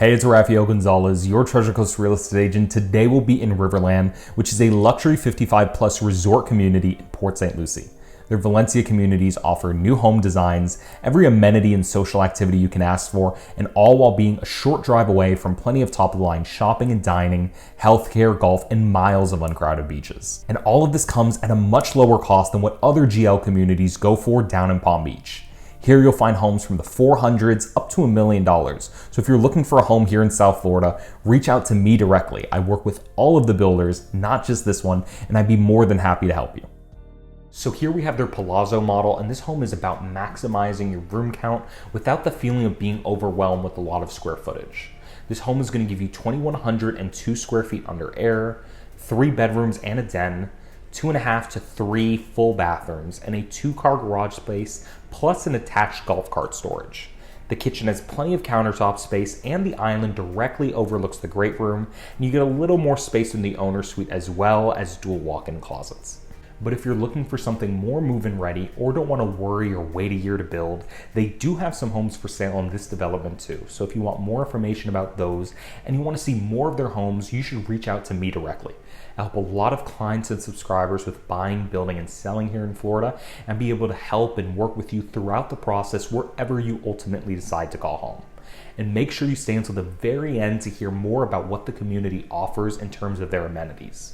Hey, it's Raphael Gonzalez, your Treasure Coast real estate agent. Today we'll be in Riverland, which is a luxury 55 plus resort community in Port St Lucie. Their Valencia communities offer new home designs, every amenity and social activity you can ask for, and all while being a short drive away from plenty of top-of-the-line shopping and dining, healthcare, golf, and miles of uncrowded beaches. And all of this comes at a much lower cost than what other GL communities go for down in Palm Beach. Here you'll find homes from the 400s up to $1 million. So if you're looking for a home here in South Florida, reach out to me directly. I work with all of the builders, not just this one, and I'd be more than happy to help you. So here we have their Palazzo model, and this home is about maximizing your room count without the feeling of being overwhelmed with a lot of square footage. This home is going to give you 2,102 square feet under air, 3 bedrooms and a den, 2.5 to 3 full bathrooms, and a 2-car garage space, plus an attached golf cart storage. The kitchen has plenty of countertop space, and the island directly overlooks the great room, and you get a little more space in the owner's suite as well as dual walk-in closets. But if you're looking for something more move-in ready or don't want to worry or wait a year to build, they do have some homes for sale in this development too. So if you want more information about those and you want to see more of their homes, you should reach out to me directly. I help a lot of clients and subscribers with buying, building, and selling here in Florida, and be able to help and work with you throughout the process wherever you ultimately decide to call home. And make sure you stay until the very end to hear more about what the community offers in terms of their amenities.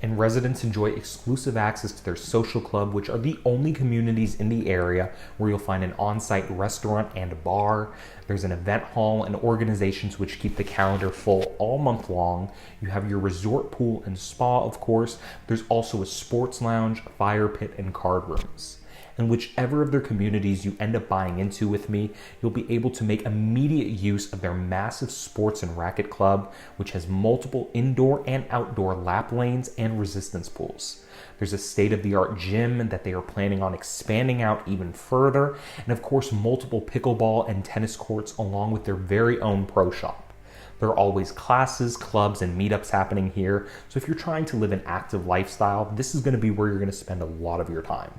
And residents enjoy exclusive access to their social club, which are the only communities in the area where you'll find an on-site restaurant and bar. There's an event hall and organizations which keep the calendar full all month long. You have your resort pool and spa, of course. There's also a sports lounge, fire pit, and card rooms. And whichever of their communities you end up buying into with me, you'll be able to make immediate use of their massive sports and racket club, which has multiple indoor and outdoor lap lanes and resistance pools. There's a state-of-the-art gym that they are planning on expanding out even further, and of course multiple pickleball and tennis courts along with their very own pro shop. There are always classes, clubs, and meetups happening here, so if you're trying to live an active lifestyle, this is going to be where you're going to spend a lot of your time.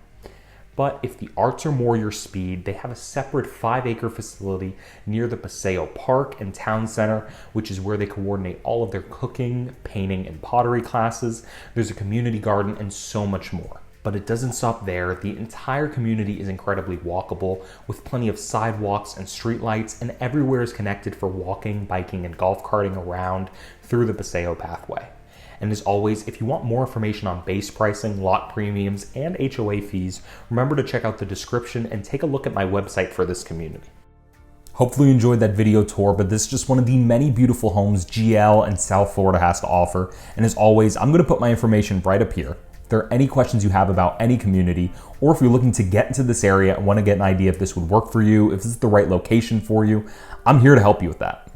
But if the arts are more your speed, they have a separate 5-acre facility near the Paseo Park and Town Center, which is where they coordinate all of their cooking, painting, and pottery classes. There's a community garden and so much more. But it doesn't stop there. The entire community is incredibly walkable with plenty of sidewalks and streetlights, and everywhere is connected for walking, biking, and golf carting around through the Paseo pathway. And as always, if you want more information on base pricing, lot premiums, and HOA fees, remember to check out the description and take a look at my website for this community. Hopefully you enjoyed that video tour, but this is just one of the many beautiful homes GL and South Florida has to offer. And as always, I'm gonna put my information right up here. If there are any questions you have about any community, or if you're looking to get into this area and wanna get an idea if this would work for you, if this is the right location for you, I'm here to help you with that.